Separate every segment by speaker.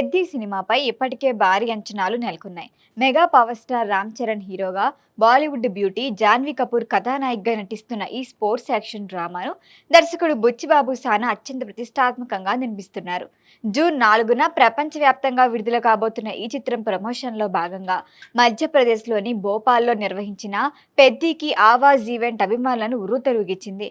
Speaker 1: పెద్ది సినిమాపై ఇప్పటికే భారీ అంచనాలు నెలకొన్నాయి. Mega power star Ram Charan హీరోగా, బాలీవుడ్ బ్యూటీ జాన్వీ కపూర్ కథానాయికగా నటిస్తున్న ఈ స్పోర్ట్స్ యాక్షన్ డ్రామాను దర్శకుడు బుచ్చిబాబు సానా అత్యంత ప్రతిష్టాత్మకంగా నిర్మిస్తున్నారు. జూన్ 4న ప్రపంచవ్యాప్తంగా విడుదల కాబోతున్న ఈ చిత్రం ప్రమోషన్లో భాగంగా మధ్యప్రదేశ్లోని భోపాల్లో నిర్వహించిన పెద్దికి ఆవాజ్ ఈవెంట్ అభిమానులను ఉర్రూతలూగించింది.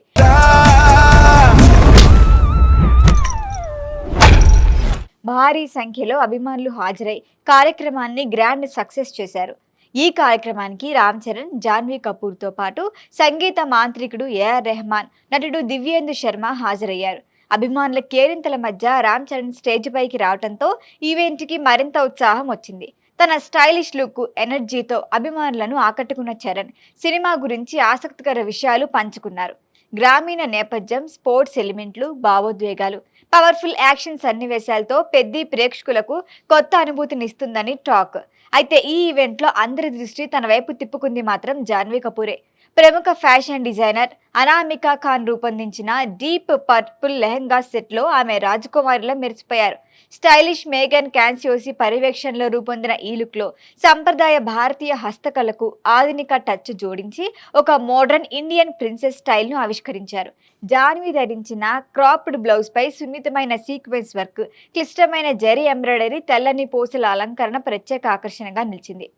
Speaker 1: భారీ సంఖ్యలో అభిమానులు హాజరై కార్యక్రమాన్ని గ్రాండ్ సక్సెస్ చేశారు. ఈ కార్యక్రమానికి రామ్ చరణ్, జాన్వీ కపూర్తో పాటు సంగీత మాంత్రికుడు ఏఆర్ రెహమాన్, నటుడు దివ్యేందు శర్మ హాజరయ్యారు. అభిమానుల కేరింతల మధ్య రామ్ చరణ్ స్టేజ్ పైకి రావడంతో ఈవెంట్కి మరింత ఉత్సాహం వచ్చింది. తన స్టైలిష్ లుక్, ఎనర్జీతో అభిమానులను ఆకట్టుకున్న చరణ్ సినిమా గురించి ఆసక్తికర విషయాలు పంచుకున్నారు. గ్రామీణ నేపథ్యం, స్పోర్ట్స్ ఎలిమెంట్లు, భావోద్వేగాలు, పవర్ఫుల్ యాక్షన్ సన్నివేశాలతో పెద్ది ప్రేక్షకులకు కొత్త అనుభూతినిస్తుందని టాక్. అయితే ఈ ఈవెంట్లో అందరి దృష్టి తన వైపు తిప్పుకుంది మాత్రం జాన్వీ కపూరే. ప్రముఖ ఫ్యాషన్ డిజైనర్ అనామికా ఖాన్ రూపొందించిన డీప్ పర్పుల్ లెహంగా సెట్లో ఆమె రాజకుమారిలా మెరిసిపోయారు. స్టైలిష్ మేగన్ క్యాన్సియోసి పర్యవేక్షణలో రూపొందిన ఈ లుక్లో సంప్రదాయ భారతీయ హస్తకళకు ఆధునిక టచ్ జోడించి ఒక మోడర్న్ ఇండియన్ ప్రిన్సెస్ స్టైల్ను ఆవిష్కరించారు. జాన్వీ ధరించిన క్రాప్డ్ బ్లౌజ్ పై సున్నితమైన సీక్వెన్స్ వర్క్, క్లిష్టమైన జరీ ఎంబ్రాయిడరీ, తెల్లని పూసల అలంకరణ ప్రత్యేక ఆకర్షణగా నిలిచింది.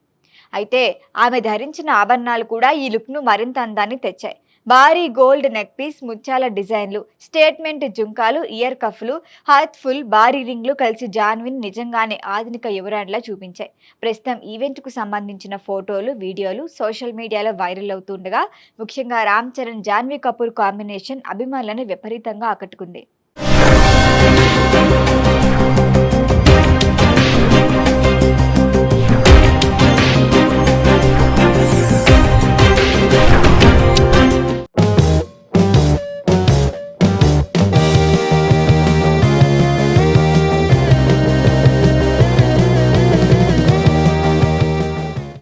Speaker 1: అయితే ఆమె ధరించిన ఆభరణాలు కూడా ఈ లుక్ను మరింత అందాన్ని తెచ్చాయి. భారీ గోల్డ్ నెక్ పీస్, ముత్యాల డిజైన్లు, స్టేట్మెంట్ జుంకాలు, ఇయర్ కఫ్లు, హార్ట్ఫుల్ భారీ రింగ్లు కలిసి జాన్వీని నిజంగానే ఆధునిక యువరాణిలా చూపించాయి. ప్రస్తుతం ఈవెంట్కు సంబంధించిన ఫోటోలు, వీడియోలు సోషల్ మీడియాలో వైరల్ అవుతుండగా ముఖ్యంగా రామ్ చరణ్, జాన్వీ కపూర్ కాంబినేషన్ అభిమానులను విపరీతంగా ఆకట్టుకుంది.